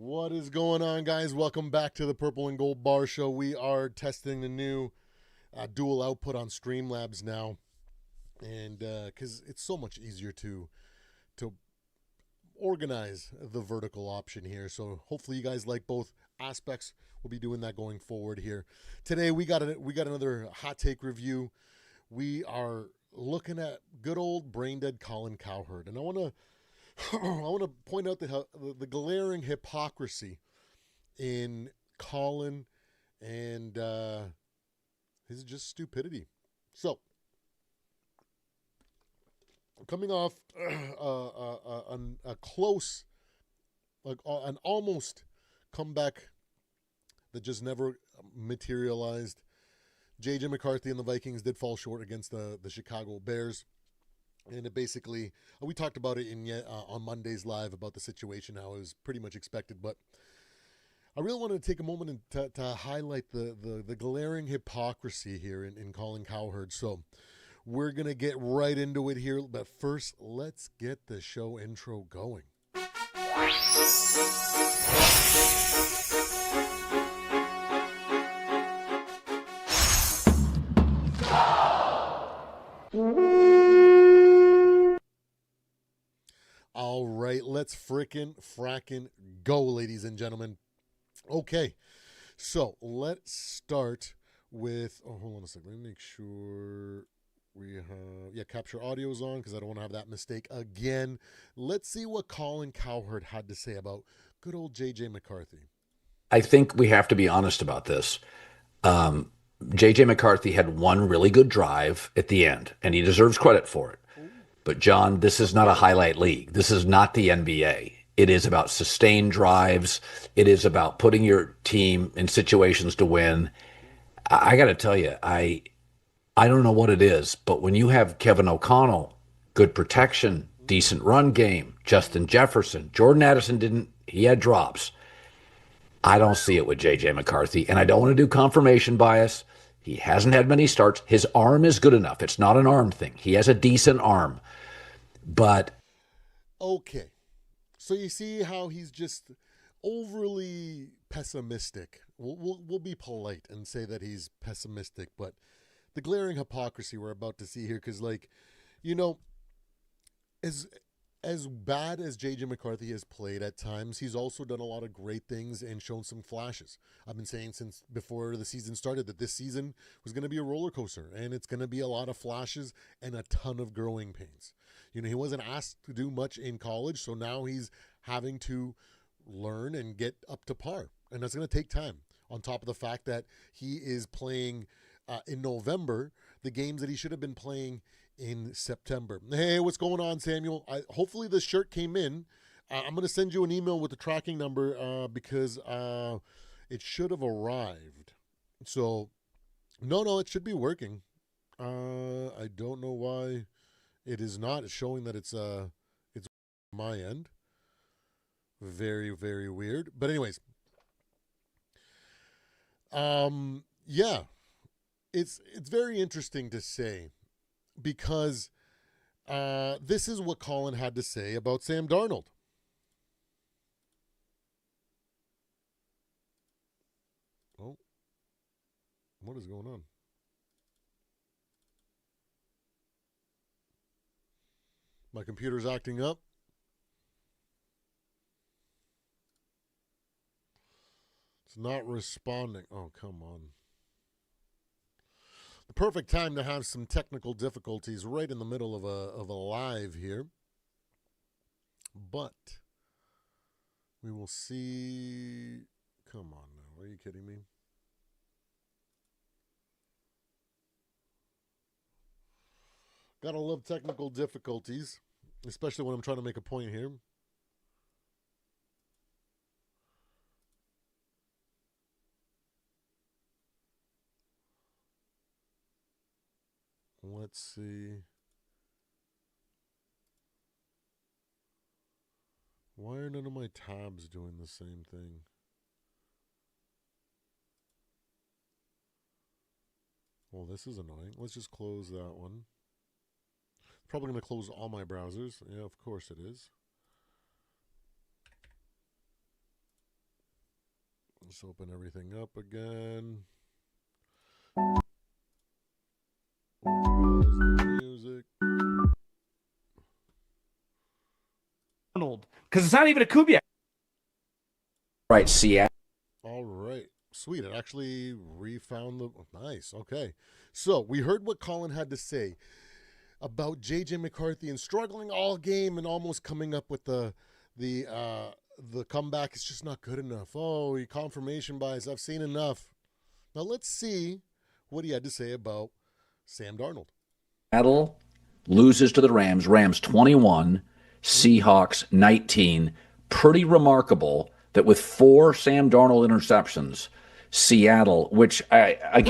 What is going on, guys? Welcome back to the Purple and Gold Bar Show. We are testing the new dual output on Streamlabs now, and because it's so much easier to organize the vertical option here. So hopefully you guys like both aspects. We'll be doing that going forward here. Today we got another hot take review. We are looking at good old brain dead Colin Cowherd, and I want to point out the glaring hypocrisy in Colin and his just stupidity. So, coming off a close, like an almost comeback that just never materialized, JJ McCarthy and the Vikings did fall short against the Chicago Bears. And it basically, we talked about it on Monday's live about the situation, how it was pretty much expected. But I really wanted to take a moment to highlight the glaring hypocrisy here in Colin Cowherd. So we're going to get right into it here. But first, let's get the show intro going. All right, let's frackin' go, ladies and gentlemen. Okay, so let's start with, hold on a second. Let me make sure we have, capture audio's on because I don't want to have that mistake again. Let's see what Colin Cowherd had to say about good old JJ McCarthy. I think we have to be honest about this. JJ McCarthy had one really good drive at the end, and he deserves credit for it. But John, this is not a highlight league. This is not the NBA. It is about sustained drives. It is about putting your team in situations to win. I got to tell you, I don't know what it is, but when you have Kevin O'Connell, good protection, decent run game, Justin Jefferson, Jordan Addison he had drops. I don't see it with JJ McCarthy, and I don't want to do confirmation bias. He hasn't had many starts. His arm is good enough. It's not an arm thing. He has a decent arm. But okay, so you see how he's just overly pessimistic. We'll be polite and say that he's pessimistic, but the glaring hypocrisy we're about to see here, because as bad as JJ McCarthy has played at times, he's also done a lot of great things and shown some flashes. I've been saying since before the season started that this season was going to be a roller coaster, and it's going to be a lot of flashes and a ton of growing pains. He wasn't asked to do much in college, so now he's having to learn and get up to par, and that's going to take time. On top of the fact that he is playing in November the games that he should have been playing in September. Hey, what's going on, Samuel? Hopefully this shirt came in. I'm going to send you an email with the tracking number because it should have arrived. So, no, it should be working. I don't know why it is not. It's showing that it's my end. Very, very weird. But anyways, yeah, it's very interesting to say, because this is what Colin had to say about Sam Darnold. Oh, what is going on? My computer's acting up. It's not responding. Oh, come on. The perfect time to have some technical difficulties right in the middle of a live here. But we will see. Come on now. Are you kidding me? Gotta love technical difficulties, especially when I'm trying to make a point here. Let's see. Why are none of my tabs doing the same thing? Well, this is annoying. Let's just close that one. Probably going to close all my browsers. Yeah, of course it is. Let's open everything up again. Music. Because it's not even a Kubiak. Right, Seattle. All right. Sweet. It actually refound the. Nice. Okay. So we heard what Colin had to say about JJ McCarthy and struggling all game and almost coming up with the comeback. It's just not good enough. Oh, confirmation bias. I've seen enough. Now let's see what he had to say about Sam Darnold. Seattle loses to the Rams. Rams 21, Seahawks 19. Pretty remarkable that with 4 Sam Darnold interceptions, Seattle, which I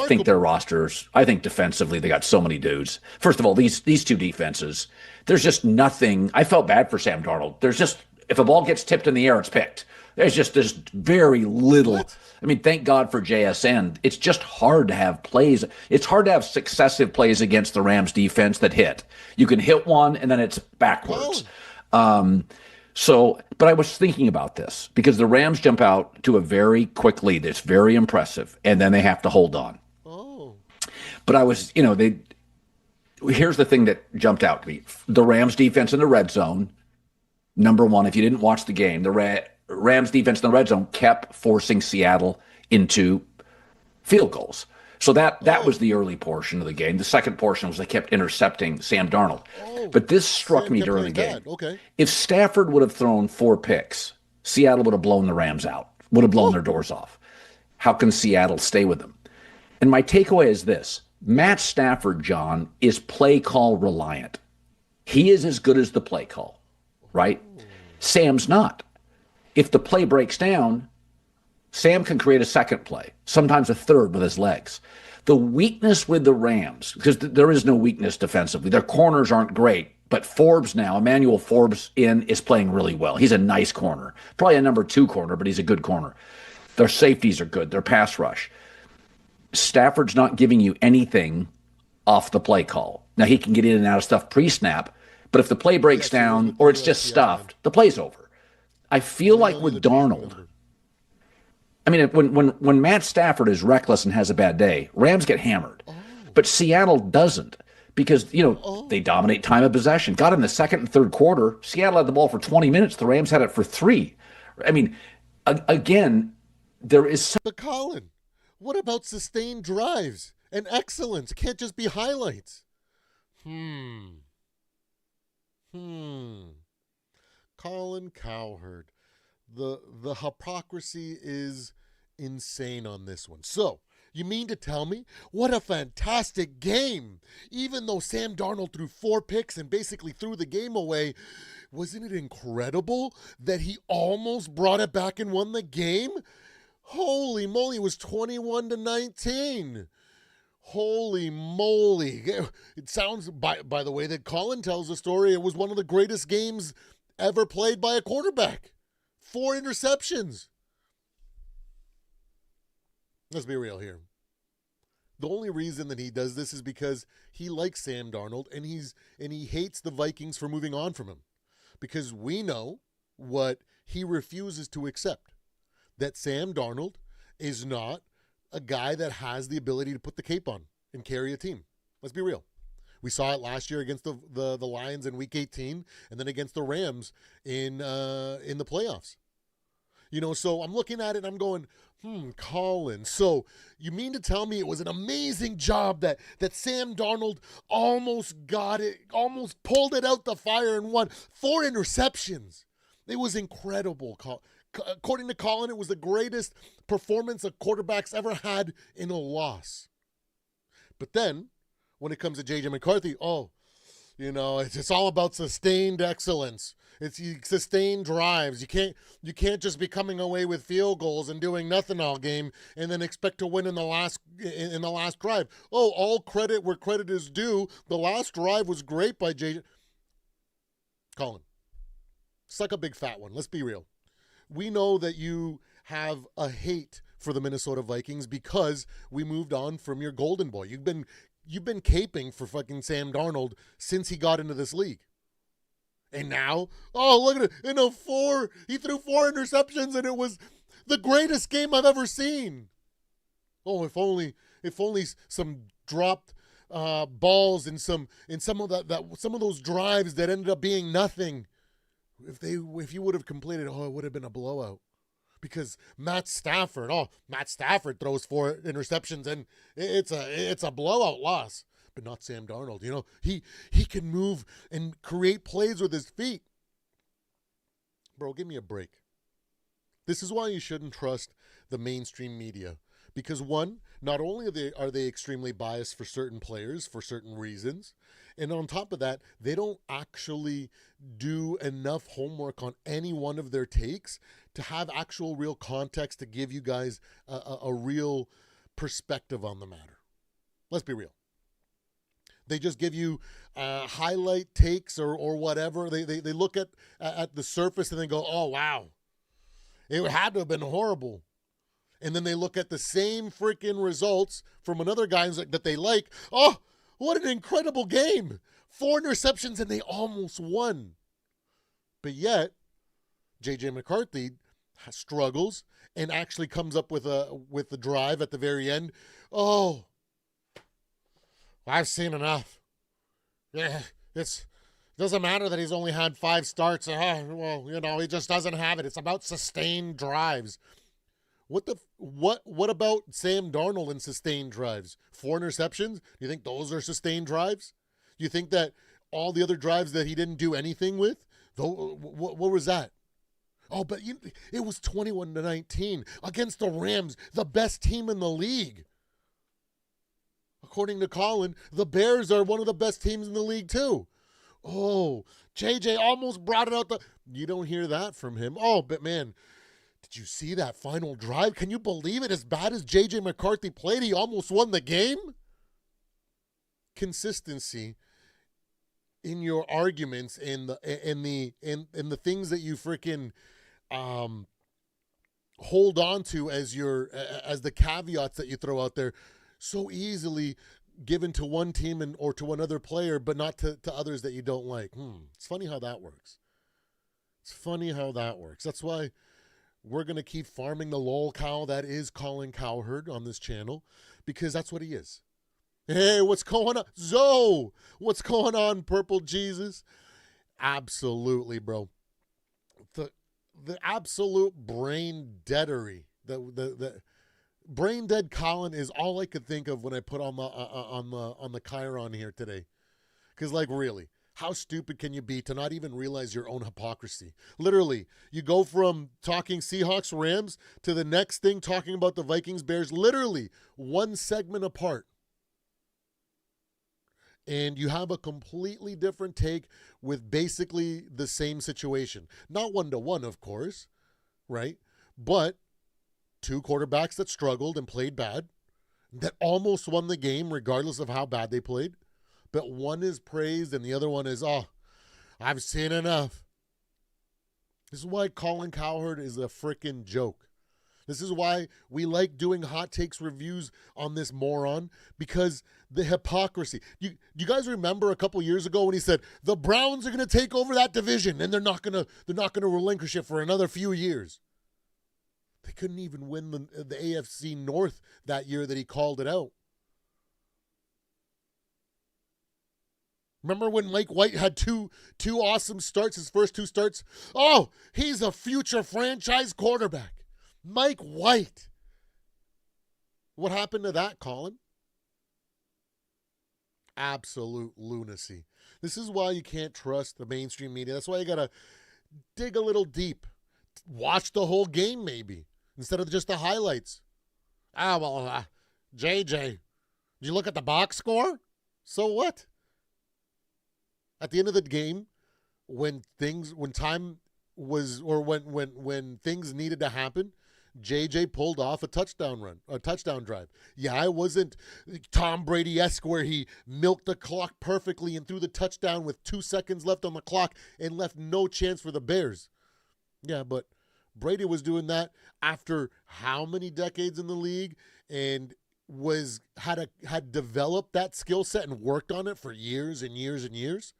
think their rosters, I think defensively they got so many dudes. First of all, these two defenses, there's just nothing. I felt bad for Sam Darnold. There's just, if a ball gets tipped in the air, it's picked. There's very little. What? I mean, thank God for JSN. It's just hard to have plays. It's hard to have successive plays against the Rams defense that hit. You can hit one and then it's backwards. But I was thinking about this because the Rams jump out to a very quick lead that's very impressive, and then they have to hold on. But I was, here's the thing that jumped out to me. The Rams defense in the red zone, number one, if you didn't watch the game, the Rams defense in the red zone kept forcing Seattle into field goals. So that was the early portion of the game. The second portion was they kept intercepting Sam Darnold. But this struck me during the game. Okay. If Stafford would have thrown 4 picks, Seattle would have blown the Rams out, would have blown their doors off. How can Seattle stay with them? And my takeaway is this. Matt Stafford, John, is play call reliant. He is as good as the play call, right? Sam's not. If the play breaks down, Sam can create a second play, sometimes a third with his legs. The weakness with the Rams, because there is no weakness defensively, their corners aren't great, but Forbes now, Emmanuel Forbes is playing really well. He's a nice corner, probably a number 2 corner, but he's a good corner. Their safeties are good, their pass rush. Stafford's not giving you anything off the play call. Now, he can get in and out of stuff pre-snap, but if the play breaks down or it's just stuffed, the play's over. I feel like with Darnold, I mean, when Matt Stafford is reckless and has a bad day, Rams get hammered. But Seattle doesn't because, they dominate time of possession. Got in the second and third quarter. Seattle had the ball for 20 minutes. The Rams had it for 3. I mean, again, there is... But Colin, what about sustained drives and excellence? It can't just be highlights. Colin Cowherd. The hypocrisy is insane on this one. So, you mean to tell me what a fantastic game? Even though Sam Darnold threw 4 picks and basically threw the game away, wasn't it incredible that he almost brought it back and won the game? Holy moly, it was 21-19. Holy moly. It sounds, by the way that Colin tells the story, it was one of the greatest games ever played by a quarterback. 4 interceptions. Let's be real here. The only reason that he does this is because he likes Sam Darnold and he hates the Vikings for moving on from him. Because we know what he refuses to accept. That Sam Darnold is not a guy that has the ability to put the cape on and carry a team. Let's be real. We saw it last year against the Lions in Week 18 and then against the Rams in the playoffs. So I'm looking at it and I'm going, Colin. So you mean to tell me it was an amazing job that Sam Darnold almost got it, almost pulled it out the fire and won 4 interceptions. It was incredible. According to Colin, it was the greatest performance a quarterback's ever had in a loss. But then, when it comes to JJ McCarthy, it's all about sustained excellence. It's sustained drives. You can't just be coming away with field goals and doing nothing all game and then expect to win in the last drive. All credit where credit is due. The last drive was great by JJ. Colin, suck a big fat one. Let's be real. We know that you have a hate for the Minnesota Vikings because we moved on from your golden boy. You've been caping for fucking Sam Darnold since he got into this league. And now, look at it. He threw 4 interceptions and it was The greatest game I've ever seen. Oh, if only some dropped balls and some of those drives that ended up being nothing. If you would have completed, it would have been a blowout. Because Matt Stafford throws 4 interceptions and it's a blowout loss. But not Sam Darnold. You know, he can move and create plays with his feet. Bro, give me a break. This is why you shouldn't trust the mainstream media. Because one, not only are they extremely biased for certain players for certain reasons, and on top of that, they don't actually do enough homework on any one of their takes to have actual real context to give you guys a real perspective on the matter. Let's be real. They just give you highlight takes or whatever. They look at the surface and they go, oh, wow. It had to have been horrible. And then they look at the same freaking results from another guy that they like. Oh, what an incredible game. 4 interceptions and they almost won. But yet, JJ McCarthy struggles and actually comes up with the drive at the very end. Oh, I've seen enough. Yeah, it doesn't matter that he's only had 5 starts. Well, you know, he just doesn't have it. It's about sustained drives. What about Sam Darnold and sustained drives? 4 interceptions? Do you think those are sustained drives? Do you think that all the other drives that he didn't do anything with? What was that? Oh, but it was 21-19 against the Rams, the best team in the league. According to Colin, the Bears are one of the best teams in the league too. Oh, JJ almost brought it out. You don't hear that from him. Oh, but man, did you see that final drive? Can you believe it? As bad as JJ McCarthy played, he almost won the game. Consistency in your arguments and the things that you freaking hold on to as the caveats that you throw out there, so easily given to one team or to another player, but not to others that you don't like. It's funny how that works. That's why we're going to keep farming the lol cow that is Colin Cowherd on this channel, because that's what he is. Hey, what's going on? Zoe, what's going on, Purple Jesus? Absolutely, bro. The absolute brain deadery, the brain dead Colin is all I could think of when I put on the Chiron here today. Because, like, really, how stupid can you be to not even realize your own hypocrisy? Literally, you go from talking Seahawks Rams to the next thing talking about the Vikings Bears, literally one segment apart. And you have a completely different take with basically the same situation. Not 1-to-1, of course, right? But 2 quarterbacks that struggled and played bad, that almost won the game regardless of how bad they played. But one is praised and the other one is, oh, I've seen enough. This is why Colin Cowherd is a freaking joke. This is why we like doing hot takes reviews on this moron, because the hypocrisy. You guys remember a couple years ago when he said the Browns are going to take over that division and they're not going to relinquish it for another few years. They couldn't even win the AFC North that year that he called it out. Remember when Mike White had two awesome starts, his first 2 starts? Oh, he's a future franchise quarterback. Mike White. What happened to that, Colin? Absolute lunacy. This is why you can't trust the mainstream media. That's why you got to dig a little deep. Watch the whole game, maybe, instead of just the highlights. JJ, did you look at the box score? So what? At the end of the game, when things needed to happen, JJ pulled off a touchdown drive. Yeah, it wasn't Tom Brady-esque where he milked the clock perfectly and threw the touchdown with 2 seconds left on the clock and left no chance for the Bears. Yeah, but Brady was doing that after how many decades in the league and had developed that skill set and worked on it for years and years and years.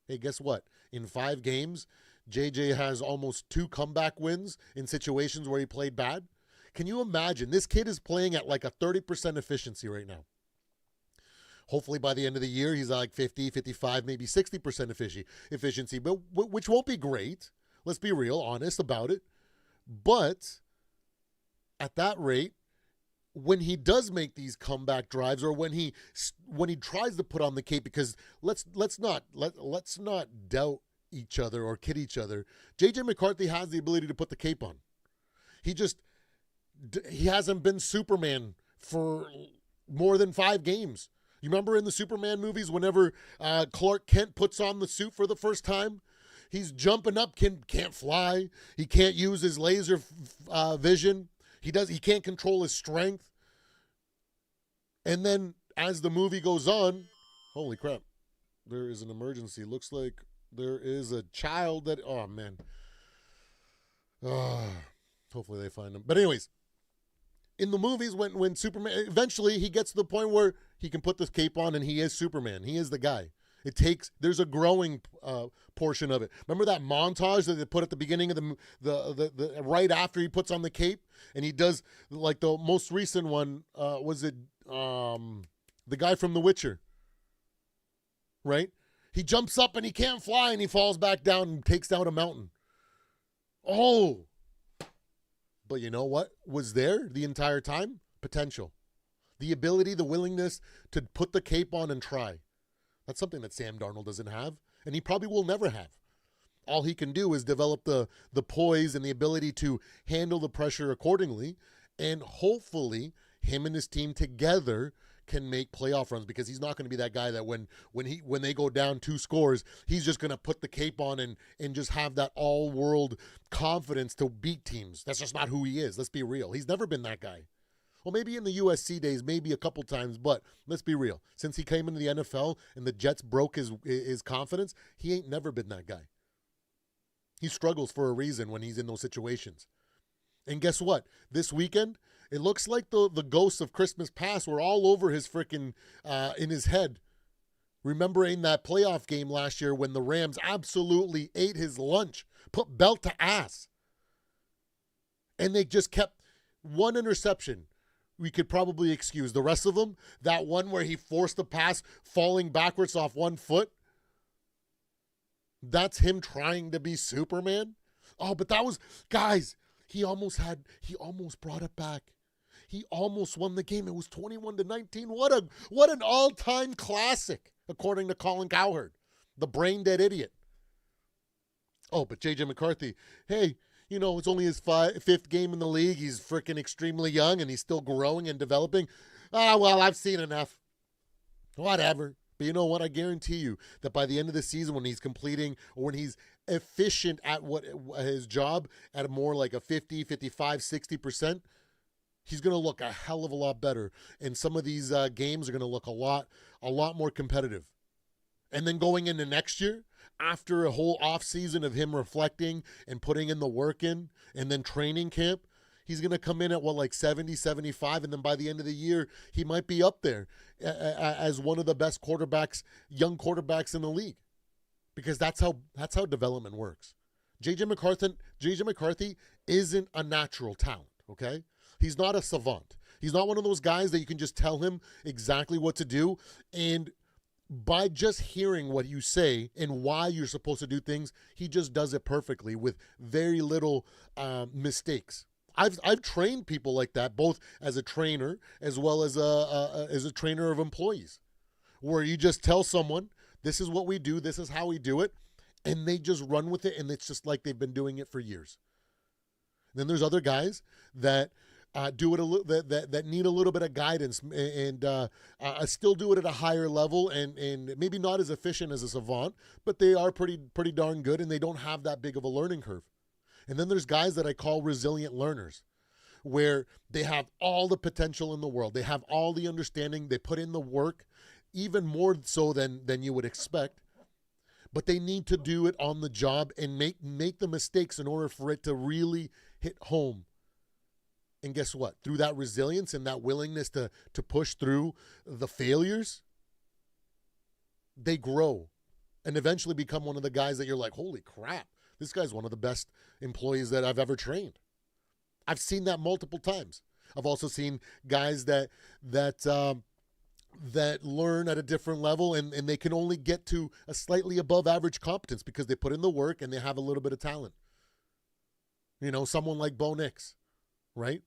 Hey, guess what? In 5 games, JJ has almost 2 comeback wins in situations where he played bad. Can you imagine? This kid is playing at like a 30% efficiency right now. Hopefully by the end of the year, he's like 50, 55, maybe 60% efficiency, but which won't be great. Let's be real, honest about it. But at that rate, when he does make these comeback drives, or when he tries to put on the cape, because let's not doubt each other or kid each other. JJ McCarthy has the ability to put the cape on. He hasn't been Superman for more than 5 games. You remember in the Superman movies, whenever Clark Kent puts on the suit for the first time, he's jumping up, can't fly. He can't use his laser vision. He can't control his strength. And then as the movie goes on, holy crap, there is an emergency. Looks like there is a child that, oh man. Hopefully they find him. But anyways, in the movies, when Superman, eventually he gets to the point where he can put this cape on and he is Superman. He is the guy. There's a growing portion of it. Remember that montage that they put at the beginning of the right after he puts on the cape, and he does, like, the most recent one, was it the guy from The Witcher, right? He jumps up and he can't fly and he falls back down and takes down a mountain. Oh, but you know what was there the entire time? Potential. The ability, the willingness to put the cape on and try. That's something that Sam Darnold doesn't have, and he probably will never have. All he can do is develop the poise and the ability to handle the pressure accordingly, and hopefully him and his team together can make playoff runs, because he's not going to be that guy that when they go down 2 scores, he's just going to put the cape on and just have that all-world confidence to beat teams. That's just not who he is. Let's be real. He's never been that guy. Well, maybe in the USC days, maybe a couple times, but let's be real. Since he came into the NFL and the Jets broke his confidence, he ain't never been that guy. He struggles for a reason when he's in those situations. And guess what? This weekend, it looks like the ghosts of Christmas past were all over his freaking, in his head. Remembering that playoff game last year when the Rams absolutely ate his lunch, put belt to ass. And they just kept one interception. We could probably excuse the rest of them. That one where he forced the pass falling backwards off one foot. That's him trying to be Superman. Oh, but that was, guys, he almost brought it back. He almost won the game. It was 21-19. What an all-time classic, according to Colin Cowherd, the brain-dead idiot. Oh, but JJ McCarthy, hey, you know, it's only his 5th game in the league. He's freaking extremely young, and he's still growing and developing. Well, I've seen enough. Whatever. But you know what? I guarantee you that by the end of the season, when he's completing, or when he's efficient at his job at more like a 50, 55, 60%, he's going to look a hell of a lot better. And some of these games are going to look a lot more competitive. And then going into next year, after a whole offseason of him reflecting and putting in the work in, and then training camp, he's going to come in at like 70, 75, and then by the end of the year, he might be up there as one of the best quarterbacks, young quarterbacks in the league. Because that's how development works. JJ McCarthy isn't a natural talent, okay? He's not a savant. He's not one of those guys that you can just tell him exactly what to do, and by just hearing what you say and why you're supposed to do things, he just does it perfectly with very little mistakes. I've trained people like that, both as a trainer as well as a trainer of employees, where you just tell someone, this is what we do, this is how we do it, and they just run with it, and it's just like they've been doing it for years. And then there's other guys that do it that need a little bit of guidance and still do it at a higher level and maybe not as efficient as a savant, but they are pretty darn good, and they don't have that big of a learning curve. And then there's guys that I call resilient learners, where they have all the potential in the world. They have all the understanding. They put in the work, even more so than you would expect. But they need to do it on the job and make the mistakes in order for it to really hit home. And guess what? Through that resilience and that willingness to push through the failures, they grow and eventually become one of the guys that you're like, holy crap, This guy's one of the best employees that I've ever trained. I've seen that multiple times. I've also seen guys that learn at a different level and they can only get to a slightly above average competence because they put in the work and they have a little bit of talent. Someone like Bo Nix, right?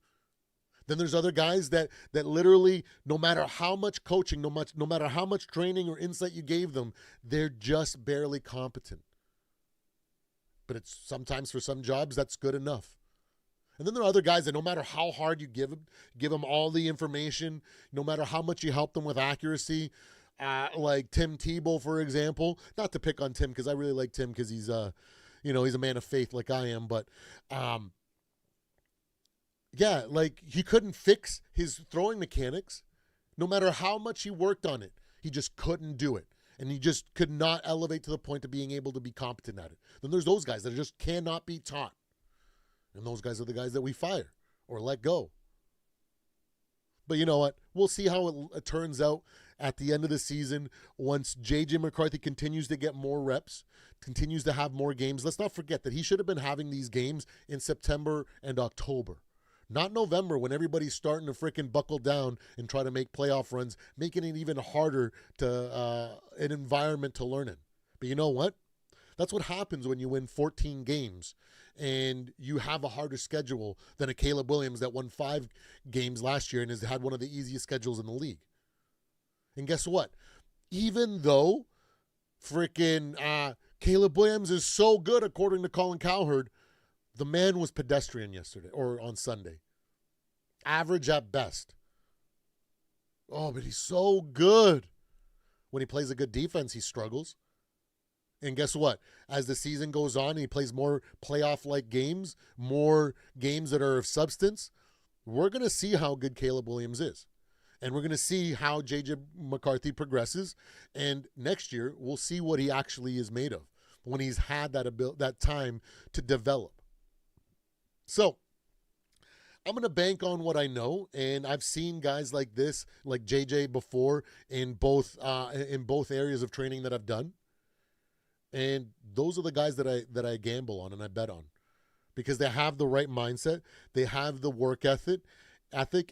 Then there's other guys that literally, no matter how much coaching, no matter how much training or insight you gave them, they're just barely competent. But it's sometimes for some jobs that's good enough. And then there are other guys that no matter how hard you give them all the information, no matter how much you help them with accuracy, like Tim Tebow, for example. Not to pick on Tim because I really like Tim because he's he's a man of faith like I am. But like he couldn't fix his throwing mechanics. No matter how much he worked on it, he just couldn't do it. And he just could not elevate to the point of being able to be competent at it. Then there's those guys that just cannot be taught. And those guys are the guys that we fire or let go. But you know what? We'll see how it turns out at the end of the season once JJ McCarthy continues to get more reps, continues to have more games. Let's not forget that he should have been having these games in September and October. Not November when everybody's starting to freaking buckle down and try to make playoff runs, making it even harder to an environment to learn in. But you know what? That's what happens when you win 14 games and you have a harder schedule than a Caleb Williams that won 5 games last year and has had one of the easiest schedules in the league. And guess what? Even though freaking Caleb Williams is so good, according to Colin Cowherd, the man was pedestrian yesterday or on Sunday. Average at best. Oh, but he's so good. When he plays a good defense, he struggles. And guess what? As the season goes on and he plays more playoff-like games, more games that are of substance, we're going to see how good Caleb Williams is. And we're going to see how JJ McCarthy progresses. And next year, we'll see what he actually is made of when he's had that time to develop. So, I'm going to bank on what I know, and I've seen guys like this, like JJ before, in both areas of training that I've done. And those are the guys that I gamble on and I bet on because they have the right mindset, they have the work ethic,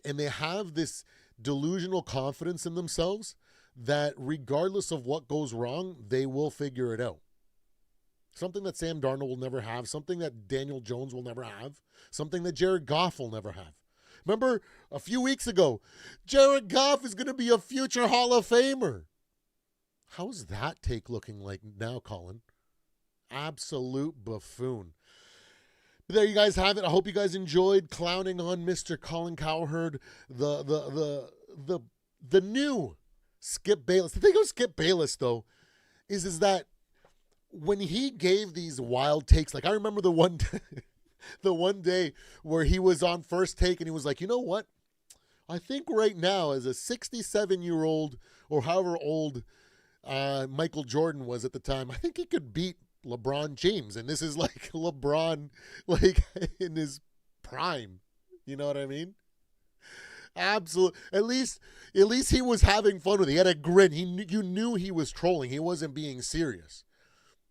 and they have this delusional confidence in themselves that regardless of what goes wrong, they will figure it out. Something that Sam Darnold will never have, something that Daniel Jones will never have, something that Jared Goff will never have. Remember a few weeks ago, Jared Goff is going to be a future Hall of Famer. How's that take looking like now, Colin? Absolute buffoon. But there you guys have it. I hope you guys enjoyed clowning on Mr. Colin Cowherd, the new Skip Bayless. The thing about Skip Bayless, though, is that when he gave these wild takes, like I remember the one day where he was on First Take and he was like, you know what? I think right now as a 67-year-old or however old Michael Jordan was at the time, I think he could beat LeBron James. And this is like LeBron like in his prime. You know what I mean? Absolutely. At least he was having fun with it. He had a grin. You knew he was trolling. He wasn't being serious.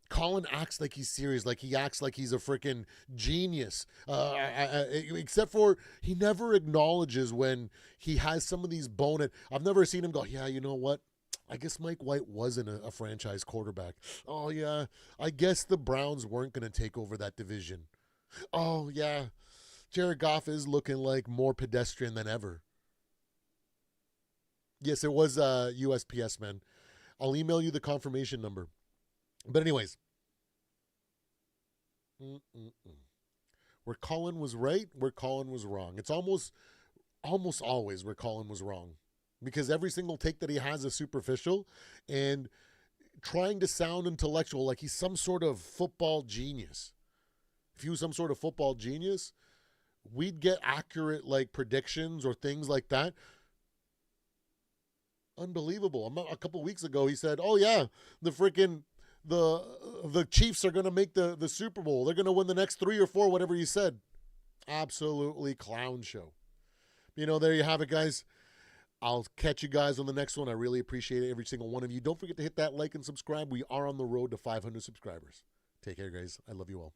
Colin acts like he's serious, like he acts like he's a freaking genius. Except for he never acknowledges when he has some of these bonehead. I've never seen him go, yeah, you know what? I guess Mike White wasn't a franchise quarterback. Oh, yeah. I guess the Browns weren't going to take over that division. Oh, yeah. Jared Goff is looking like more pedestrian than ever. Yes, it was USPS, man. I'll email you the confirmation number. But anyways, where Colin was right, where Colin was wrong. It's almost always where Colin was wrong. Because every single take that he has is superficial and trying to sound intellectual like he's some sort of football genius. If he was some sort of football genius, we'd get accurate like predictions or things like that. Unbelievable. A couple of weeks ago, he said, oh yeah, the Chiefs are going to make the Super Bowl. They're going to win the next 3 or 4, whatever he said. Absolutely clown show. You know, there you have it, guys. I'll catch you guys on the next one. I really appreciate it, every single one of you. Don't forget to hit that like and subscribe. We are on the road to 500 subscribers. Take care, guys. I love you all.